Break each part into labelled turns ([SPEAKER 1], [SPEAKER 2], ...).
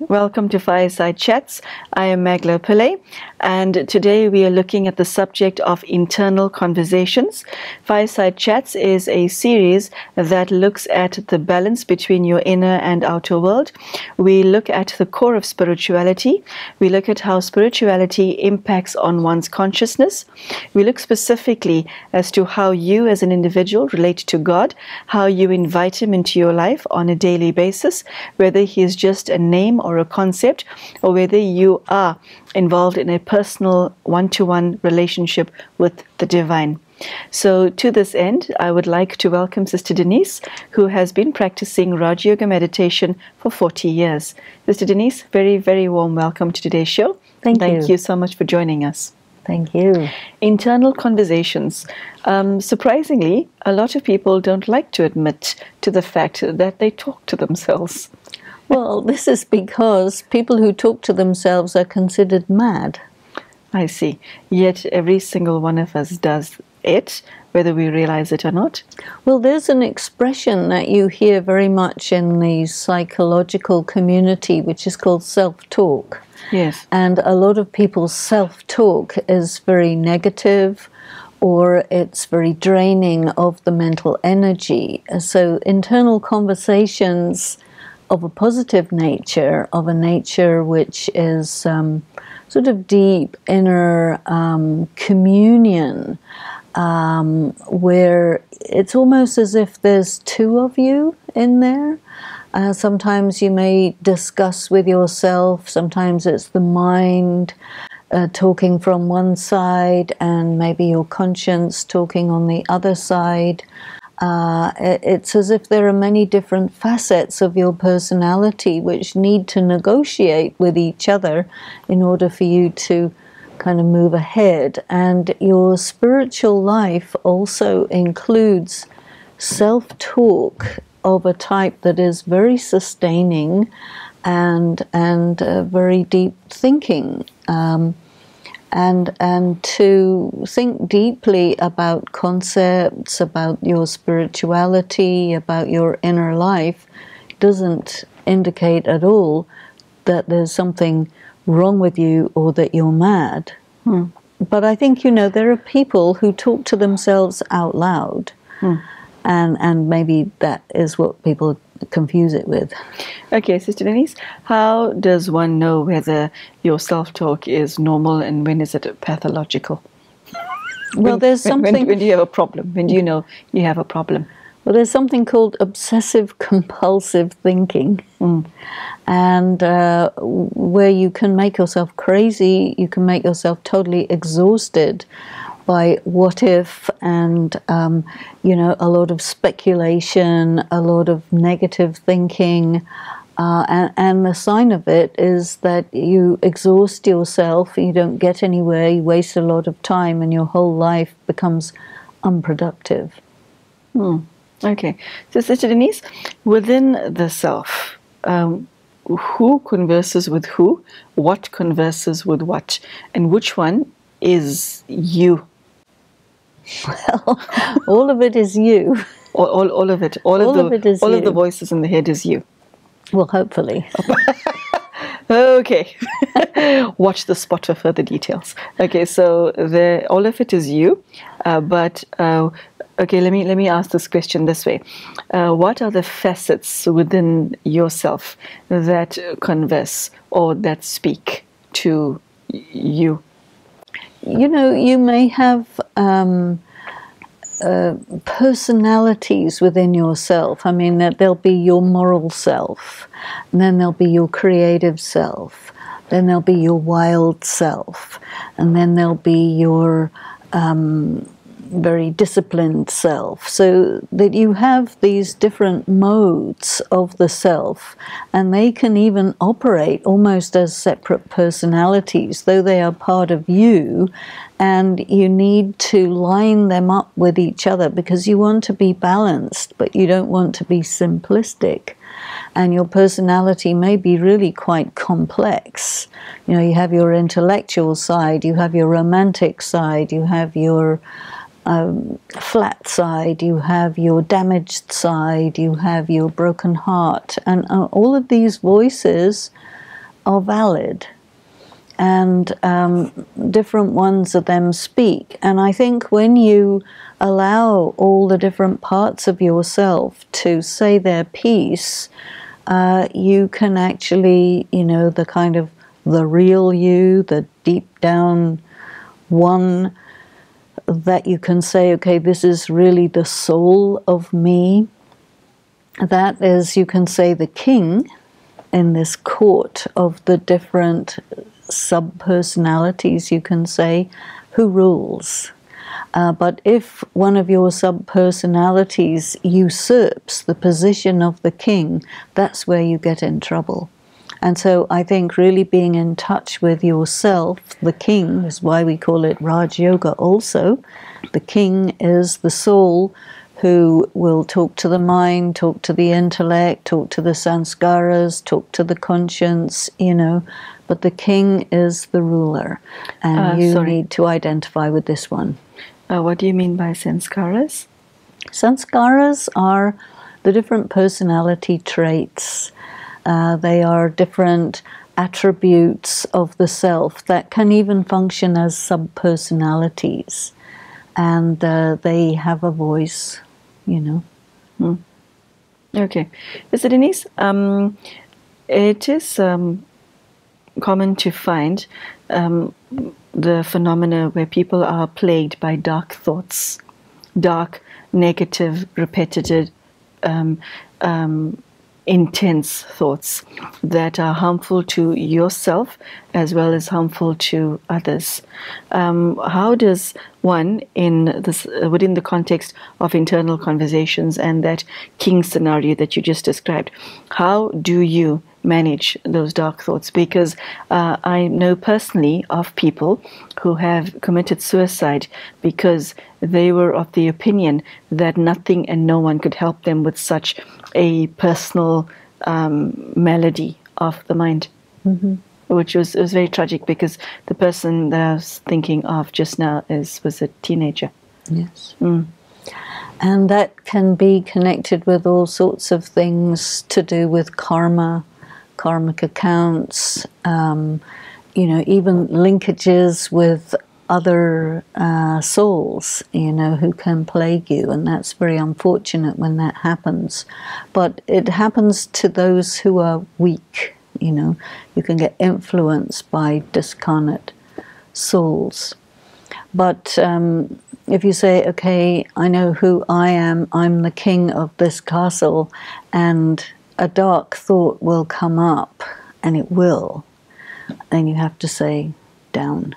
[SPEAKER 1] Welcome to Fireside Chats. I am Magela Pillai, and today we are looking at the subject of internal conversations. Fireside Chats is a series that looks at the balance between your inner and outer world. We look at the core of spirituality. We look at how spirituality impacts on one's consciousness. We look specifically as to how you as an individual relate to God, how you invite Him into your life on a daily basis, whether He is just a name or a concept, or whether you are involved in a personal one-to-one relationship with the divine. So to this end, I would like to welcome Sister Denise, who has been practicing Rajyoga Meditation for 40 years. Sister Denise, very, very warm welcome to today's show. Thank you so much for joining us.
[SPEAKER 2] Thank you.
[SPEAKER 1] Internal conversations. Surprisingly, a lot of people don't like to admit to the fact that they talk to themselves.
[SPEAKER 2] Well, this is because people who talk to themselves are considered mad.
[SPEAKER 1] I see. Yet every single one of us does it, whether we realize it or not.
[SPEAKER 2] Well, there's an expression that you hear very much in the psychological community, which is called self-talk.
[SPEAKER 1] Yes.
[SPEAKER 2] And a lot of people's self-talk is very negative, or it's very draining of the mental energy. So internal conversations of a positive nature, of a nature which is sort of deep inner communion, where it's almost as if there's two of you in there. Sometimes you may discuss with yourself, sometimes it's the mind talking from one side and maybe your conscience talking on the other side. It's as if there are many different facets of your personality which need to negotiate with each other in order for you to kind of move ahead. And your spiritual life also includes self-talk of a type that is very sustaining and very deep thinking. And to think deeply about concepts, about your spirituality, about your inner life, doesn't indicate at all that there's something wrong with you or that you're mad. But I think, there are people who talk to themselves out loud, and maybe that is what people confuse it with.
[SPEAKER 1] Okay, Sister Denise, how does one know whether your self-talk is normal and when is it pathological?
[SPEAKER 2] Well, there's something...
[SPEAKER 1] When do you have a problem? When do you know you have a problem?
[SPEAKER 2] Well, there's something called obsessive compulsive thinking. And where you can make yourself crazy, you can make yourself totally exhausted by what if, and a lot of speculation, a lot of negative thinking, and the sign of it is that you exhaust yourself, you don't get anywhere, you waste a lot of time, and your whole life becomes unproductive.
[SPEAKER 1] Okay, so Sister Denise, within the self, who converses with who, what converses with what, and which one is you?
[SPEAKER 2] Well, all of it is you.
[SPEAKER 1] All of it. All of the voices in the head is you.
[SPEAKER 2] Well, hopefully.
[SPEAKER 1] Okay. Watch the spot for further details. Okay, so all of it is you, but okay, let me ask this question this way: what are the facets within yourself that converse or that speak to you?
[SPEAKER 2] You may have personalities within yourself. I mean, there'll be your moral self, and then there'll be your creative self, then there'll be your wild self, and then there'll be your very disciplined self, so that you have these different modes of the self, and they can even operate almost as separate personalities, though they are part of you, and you need to line them up with each other because you want to be balanced, but you don't want to be simplistic. And your personality may be really quite complex. You have your intellectual side, you have your romantic side, you have your flat side, you have your damaged side, you have your broken heart, and all of these voices are valid, and different ones of them speak. And I think when you allow all the different parts of yourself to say their piece, you can actually, the kind of the real you, the deep down one, that you can say, okay, this is really the soul of me. That is, you can say, the king in this court of the different sub-personalities, you can say, who rules. But if one of your sub-personalities usurps the position of the king, that's where you get in trouble. And so I think really being in touch with yourself, the king, is why we call it Raj Yoga also. The king is the soul who will talk to the mind, talk to the intellect, talk to the sanskaras, talk to the conscience, but the king is the ruler, and you need to identify with this one.
[SPEAKER 1] What do you mean by sanskaras?
[SPEAKER 2] Sanskaras are the different personality traits. They are different attributes of the self that can even function as sub-personalities, and they have a voice,
[SPEAKER 1] Okay. So Denise, it is common to find the phenomena where people are plagued by dark thoughts, dark, negative, repetitive, intense thoughts that are harmful to yourself as well as harmful to others. How does one, within the context of internal conversations and that king scenario that you just described, how do you manage those dark thoughts? Because I know personally of people who have committed suicide because they were of the opinion that nothing and no one could help them with such a personal malady of the mind, which was very tragic, because the person that I was thinking of just now was a teenager.
[SPEAKER 2] Yes. And that can be connected with all sorts of things to do with karma, karmic accounts, even linkages with other souls, who can plague you, and that's very unfortunate when that happens. But it happens to those who are weak, you can get influenced by discarnate souls. But if you say, okay, I know who I am, I'm the king of this castle, and a dark thought will come up, and it will, then you have to say, down,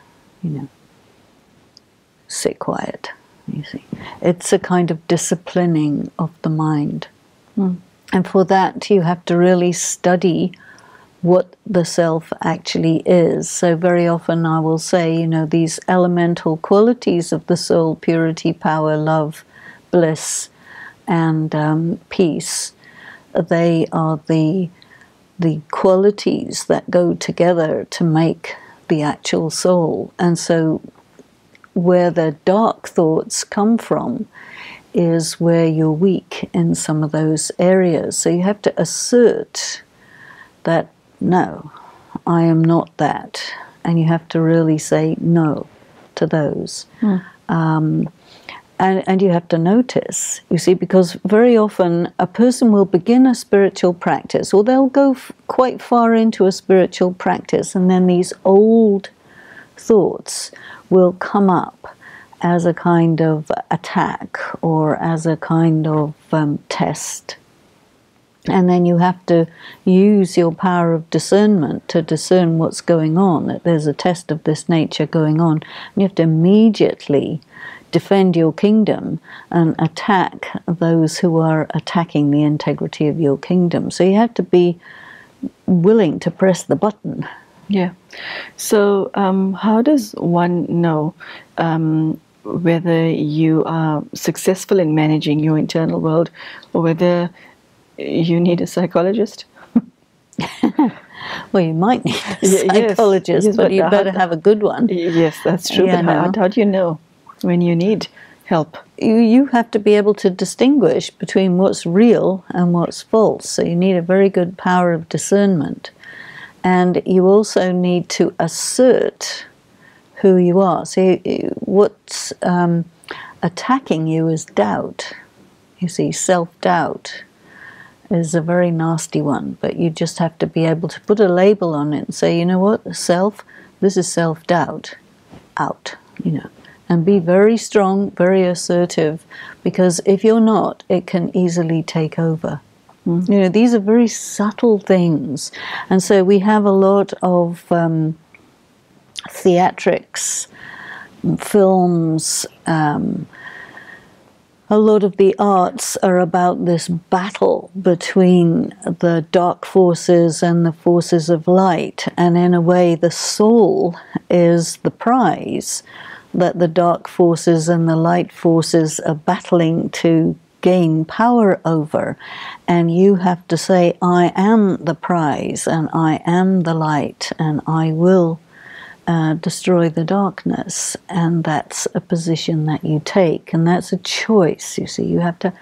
[SPEAKER 2] sit quiet, you see. It's a kind of disciplining of the mind. And for that, you have to really study what the self actually is. So very often I will say, these elemental qualities of the soul, purity, power, love, bliss, and peace, they are the qualities that go together to make the actual soul. And so where the dark thoughts come from is where you're weak in some of those areas. So you have to assert that, no, I am not that. And you have to really say no to those. And you have to notice, you see, because very often a person will begin a spiritual practice, or they'll go quite far into a spiritual practice, and then these old thoughts will come up as a kind of attack or as a kind of test. And then you have to use your power of discernment to discern what's going on, that there's a test of this nature going on. And you have to immediately defend your kingdom and attack those who are attacking the integrity of your kingdom. So you have to be willing to press the button.
[SPEAKER 1] Yeah. So how does one know whether you are successful in managing your internal world, or whether you need a psychologist?
[SPEAKER 2] Well, you might need a psychologist,
[SPEAKER 1] yes,
[SPEAKER 2] but you better have a good one.
[SPEAKER 1] Yes, that's true.
[SPEAKER 2] Yeah,
[SPEAKER 1] but how do you know when you need help?
[SPEAKER 2] You have to be able to distinguish between what's real and what's false. So you need a very good power of discernment. And you also need to assert who you are. So what's attacking you is doubt. You see, self-doubt is a very nasty one, but you just have to be able to put a label on it and say, you know what, this is self-doubt, out, and be very strong, very assertive, because if you're not, it can easily take over. These are very subtle things. And so we have a lot of theatrics, films, a lot of the arts are about this battle between the dark forces and the forces of light. And in a way, the soul is the prize that the dark forces and the light forces are battling to gain power over. And you have to say, I am the prize, and I am the light, and I will destroy the darkness. And that's a position that you take, and that's a choice. You see, you have to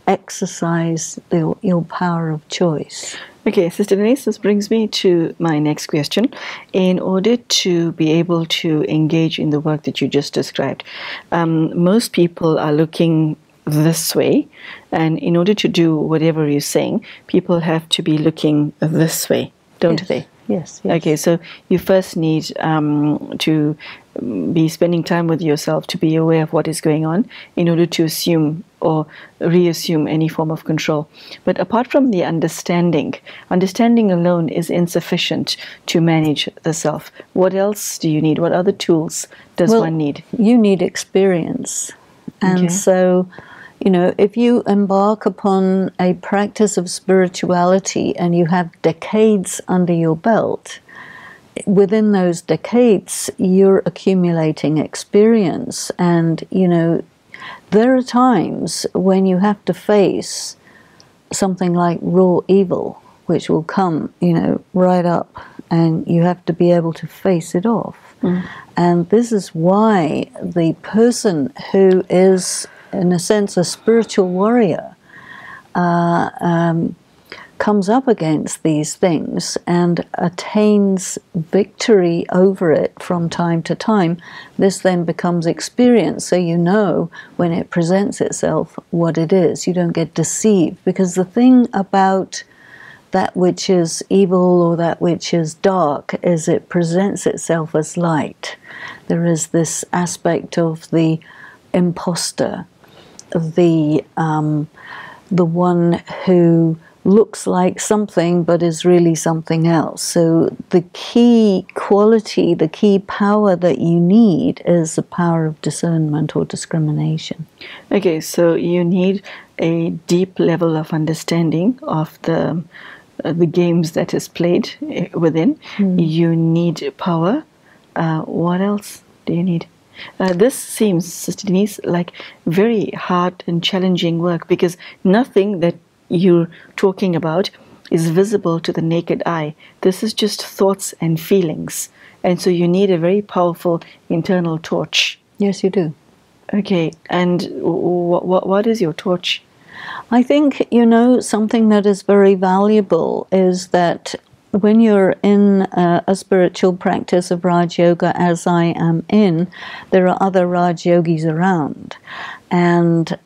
[SPEAKER 2] exercise your power of choice.
[SPEAKER 1] Okay, Sister Denise, this brings me to my next question. In order to be able to engage in the work that you just described, most people are looking this way, and in order to do whatever you're saying, people have to be looking this way, don't they?
[SPEAKER 2] Yes.
[SPEAKER 1] Okay, so you first need to be spending time with yourself to be aware of what is going on in order to assume or reassume any form of control. But apart from the understanding alone is insufficient to manage the self. What else do you need? What other tools does one need?
[SPEAKER 2] You need experience. And so, if you embark upon a practice of spirituality and you have decades under your belt, within those decades, you're accumulating experience. And, there are times when you have to face something like raw evil, which will come, right up, and you have to be able to face it off. And this is why the person who is, in a sense, a spiritual warrior, comes up against these things and attains victory over it from time to time. This then becomes experience, so you know when it presents itself what it is. You don't get deceived, because the thing about that which is evil or that which is dark is it presents itself as light. There is this aspect of the imposter, the one who looks like something but is really something else. So the key quality, the key power that you need is the power of discernment or discrimination.
[SPEAKER 1] Okay, so you need a deep level of understanding of the games that is played within. You need power. What else do you need? This seems, Sister Denise, like very hard and challenging work, because nothing that you're talking about is visible to the naked eye. This is just thoughts and feelings. And so you need a very powerful internal torch.
[SPEAKER 2] Yes, you do.
[SPEAKER 1] Okay, and what is your torch?
[SPEAKER 2] I think, something that is very valuable is that when you're in a spiritual practice of Raj Yoga, as I am in, there are other Raj Yogis around. And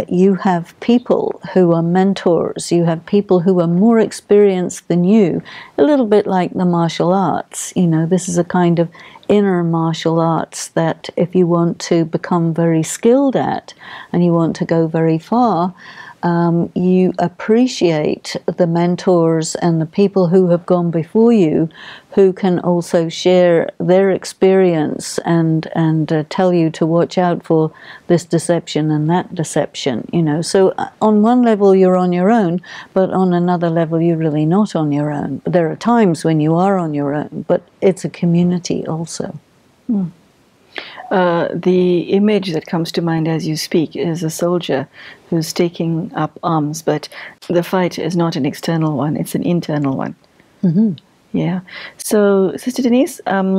[SPEAKER 2] you have people who are mentors, you have people who are more experienced than you, a little bit like the martial arts. This is a kind of inner martial arts that if you want to become very skilled at and you want to go very far, you appreciate the mentors and the people who have gone before you, who can also share their experience and tell you to watch out for this deception and that deception. So on one level you're on your own, but on another level you're really not on your own. There are times when you are on your own, but it's a community also.
[SPEAKER 1] The image that comes to mind as you speak is a soldier who's taking up arms, but the fight is not an external one, it's an internal one. Yeah. So, Sister Denise, how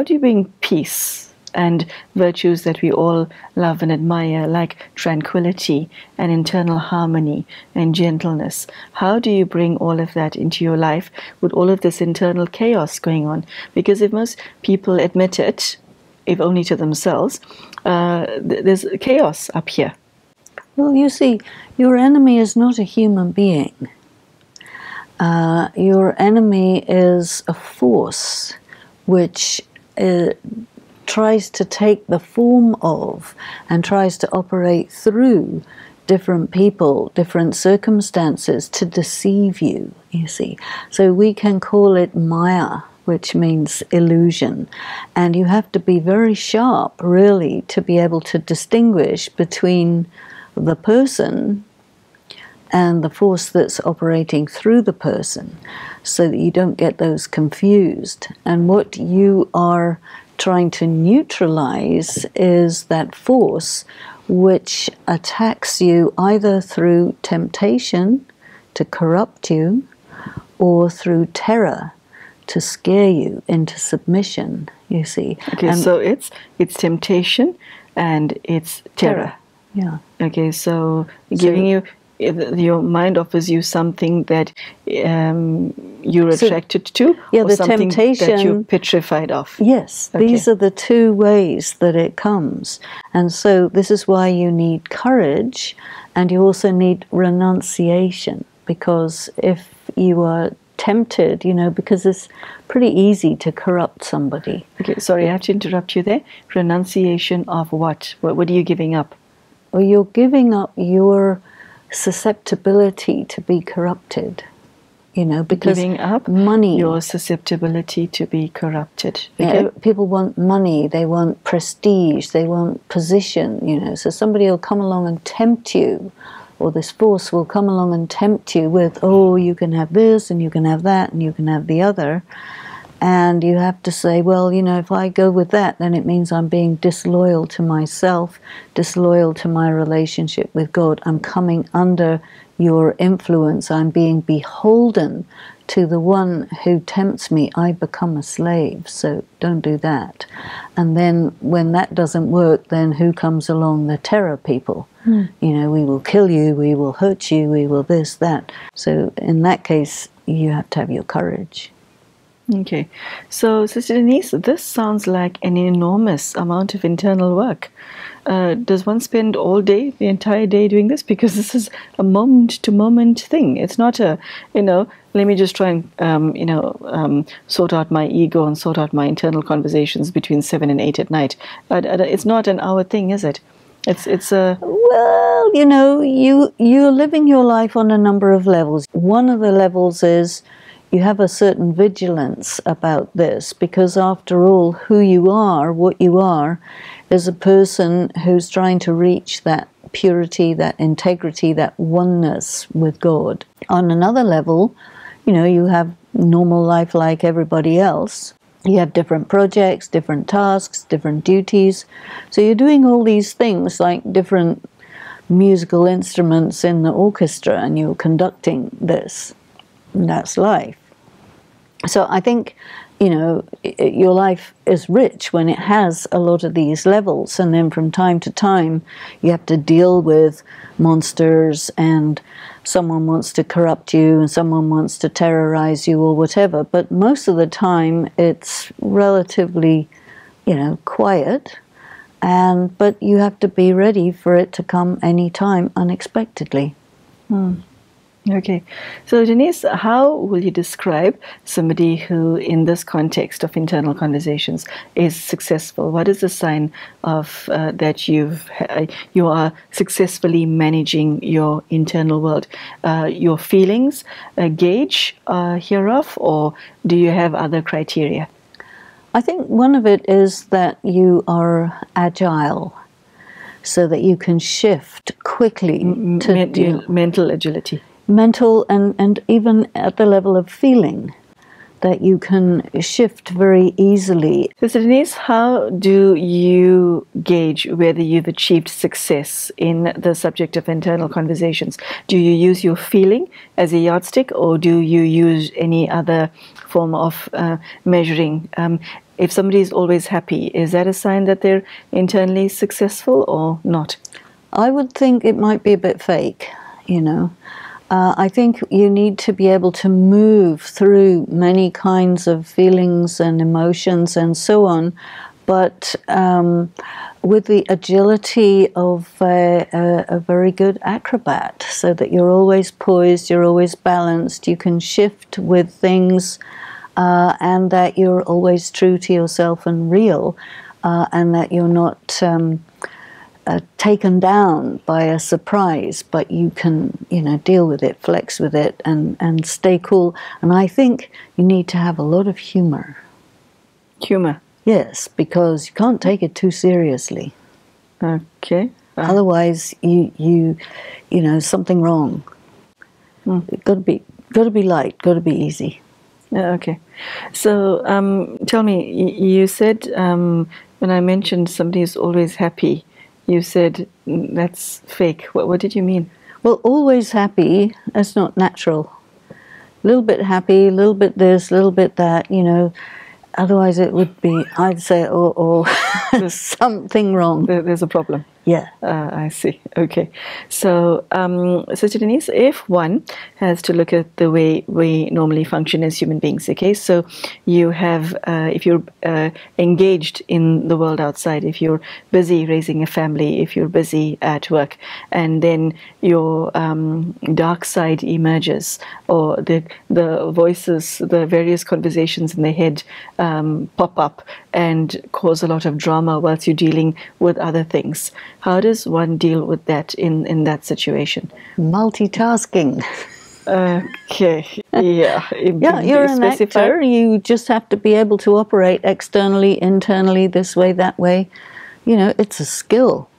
[SPEAKER 1] do you bring peace and virtues that we all love and admire, like tranquility and internal harmony and gentleness. How do you bring all of that into your life with all of this internal chaos going on? Because if most people admit it, if only to themselves, there's chaos up here.
[SPEAKER 2] Well, you see, your enemy is not a human being. Your enemy is a force which tries to take the form of and tries to operate through different people, different circumstances to deceive you, you see. So we can call it Maya, which means illusion. And you have to be very sharp, really, to be able to distinguish between the person and the force that's operating through the person, so that you don't get those confused. And what you are trying to neutralize is that force which attacks you either through temptation to corrupt you or through terror to scare you into submission, you see.
[SPEAKER 1] Okay, so it's temptation and it's terror.
[SPEAKER 2] Yeah.
[SPEAKER 1] Okay, so giving you, your mind offers you something that you're attracted to,
[SPEAKER 2] yeah,
[SPEAKER 1] or
[SPEAKER 2] the
[SPEAKER 1] something
[SPEAKER 2] temptation,
[SPEAKER 1] that you're petrified of.
[SPEAKER 2] Yes,
[SPEAKER 1] Okay.
[SPEAKER 2] These are the two ways that it comes. And so this is why you need courage, and you also need renunciation, because if you are tempted, because it's pretty easy to corrupt somebody.
[SPEAKER 1] Okay, sorry, I have to interrupt you there. Renunciation of what? What are you giving up?
[SPEAKER 2] Or you're giving up your susceptibility to be corrupted, because
[SPEAKER 1] Giving up
[SPEAKER 2] money,
[SPEAKER 1] your susceptibility to be corrupted. Okay?
[SPEAKER 2] Yeah, people want money, they want prestige, they want position, so somebody will come along and tempt you, or this force will come along and tempt you with, oh, you can have this, and you can have that, and you can have the other. And you have to say, well, if I go with that, then it means I'm being disloyal to myself, disloyal to my relationship with God. I'm coming under your influence. I'm being beholden to the one who tempts me. I become a slave, so don't do that. And then when that doesn't work, then who comes along? The terror people. We will kill you, we will hurt you, we will this, that. So in that case, you have to have your courage.
[SPEAKER 1] Okay, so Sister Denise, this sounds like an enormous amount of internal work. Does one spend all day, the entire day doing this? Because this is a moment-to-moment thing. It's not a, let me just try and, sort out my ego and sort out my internal conversations between 7 and 8 at night. It's not an hour thing, is it? It's a...
[SPEAKER 2] Well, you're living your life on a number of levels. One of the levels is you have a certain vigilance about this, because after all, who you are, what you are, is a person who's trying to reach that purity, that integrity, that oneness with God. On another level, you have normal life like everybody else. You have different projects, different tasks, different duties. So you're doing all these things like different musical instruments in the orchestra, and you're conducting this. And that's life. So I think, your life is rich when it has a lot of these levels, and then from time to time you have to deal with monsters, and someone wants to corrupt you, and someone wants to terrorize you, or whatever. But most of the time it's relatively, quiet, but you have to be ready for it to come anytime unexpectedly.
[SPEAKER 1] Okay, so Denise, how will you describe somebody who, in this context of internal conversations, is successful? What is the sign of that you are successfully managing your internal world? Your feelings gauge hereof, or do you have other criteria?
[SPEAKER 2] I think one of it is that you are agile, so that you can shift quickly to
[SPEAKER 1] mental agility.
[SPEAKER 2] Mental and even at the level of feeling, that you can shift very easily.
[SPEAKER 1] Sister Denise, how do you gauge whether you've achieved success in the subject of internal conversations? Do you use your feeling as a yardstick, or do you use any other form of measuring? if somebody is always happy, is that a sign that they're internally successful or not?
[SPEAKER 2] I would think it might be a bit fake, you know. I think you need to be able to move through many kinds of feelings and emotions and so on, but with the agility of a very good acrobat, so that you're always poised, you're always balanced, you can shift with things, and that you're always true to yourself and real, and that you're not taken down by a surprise, but you can, you know, deal with it, flex with it, and stay cool. And I think you need to have a lot of humor.
[SPEAKER 1] Humor?
[SPEAKER 2] Yes, because you can't take it too seriously.
[SPEAKER 1] Okay.
[SPEAKER 2] Otherwise, you know, something wrong. Got to be light, got to be easy.
[SPEAKER 1] Okay. So tell me, you said when I mentioned somebody is always happy, you said that's fake. What did you mean?
[SPEAKER 2] Well, always happy, that's not natural. A little bit happy, a little bit this, a little bit that, you know. Otherwise it would be, I'd say, there's something wrong.
[SPEAKER 1] There's a problem.
[SPEAKER 2] Yeah.
[SPEAKER 1] I see. Okay. So, Sister Denise, if one has to look at the way we normally function as human beings, okay, so you have, if you're engaged in the world outside, if you're busy raising a family, if you're busy at work, and then your dark side emerges, or the voices, the various conversations in the head pop up and cause a lot of drama whilst you're dealing with other things. How does one deal with that in that situation?
[SPEAKER 2] Multitasking.
[SPEAKER 1] Okay. Yeah.
[SPEAKER 2] Yeah, you're an actor. You just have to be able to operate externally, internally, this way, that way. You know, it's a skill.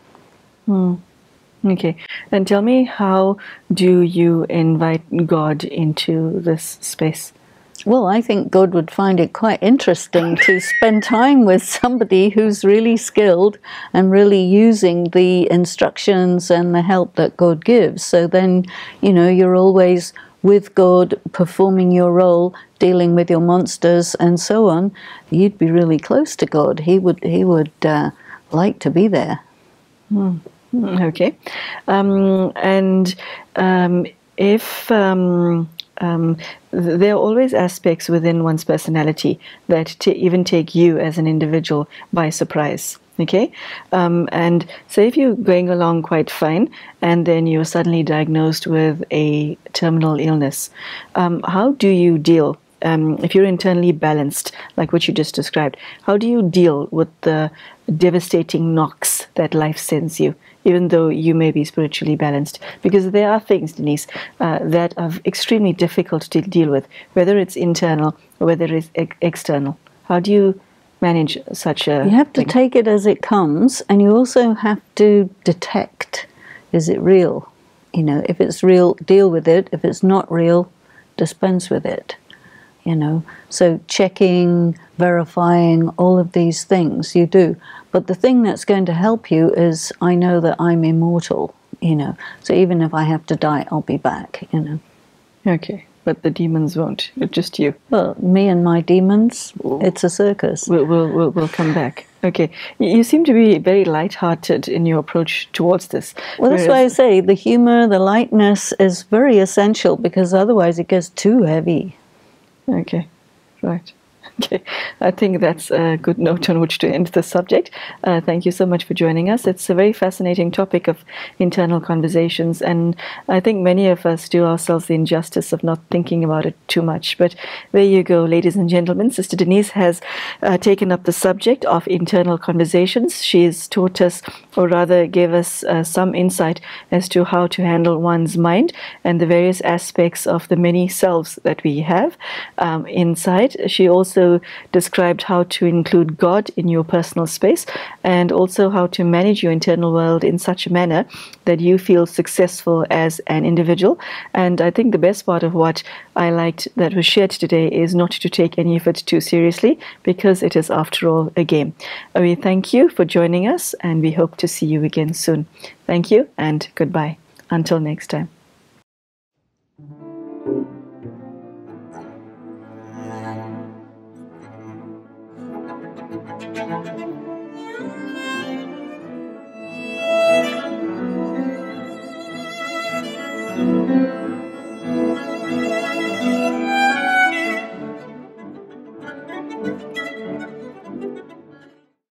[SPEAKER 1] Okay. And tell me, how do you invite God into this space?
[SPEAKER 2] Well, I think God would find it quite interesting to spend time with somebody who's really skilled and really using the instructions and the help that God gives. So then, you know, you're always with God, performing your role, dealing with your monsters and so on. You'd be really close to God. He would like to be there.
[SPEAKER 1] Okay. If there are always aspects within one's personality that even take you as an individual by surprise. Okay, and so if you're going along quite fine, and then you're suddenly diagnosed with a terminal illness, how do you deal? If you're internally balanced, like what you just described, how do you deal with the devastating knocks that life sends you, even though you may be spiritually balanced? Because there are things, Denise, that are extremely difficult to deal with, whether it's internal or whether it's external. How do you manage such a
[SPEAKER 2] You have to
[SPEAKER 1] thing?
[SPEAKER 2] take it as it comes, and you also have to detect, is it real? You know, if it's real, deal with it. If it's not real, dispense with it. You know, so checking, verifying, all of these things you do. But the thing that's going to help you is, I know that I'm immortal, you know. So even if I have to die, I'll be back, you know.
[SPEAKER 1] Okay, but the demons won't. It's just you.
[SPEAKER 2] Well, me and my demons, it's a circus.
[SPEAKER 1] We'll come back. Okay, you seem to be very light-hearted in your approach towards this.
[SPEAKER 2] Well, that's why I say the humor, the lightness is very essential, because otherwise it gets too heavy.
[SPEAKER 1] Okay, right. Okay, I think that's a good note on which to end the subject. Thank you so much for joining us. It's a very fascinating topic of internal conversations, and I think many of us do ourselves the injustice of not thinking about it too much. But there you go, ladies and gentlemen. Sister Denise has taken up the subject of internal conversations. She's taught us, or rather gave us some insight as to how to handle one's mind and the various aspects of the many selves that we have inside. She also described how to include God in your personal space, and also how to manage your internal world in such a manner that you feel successful as an individual. And I think the best part of what I liked that was shared today is not to take any of it too seriously, because it is, after all, a game. We thank you for joining us, and we hope to see you again soon. Thank you, and goodbye. Until next time. you.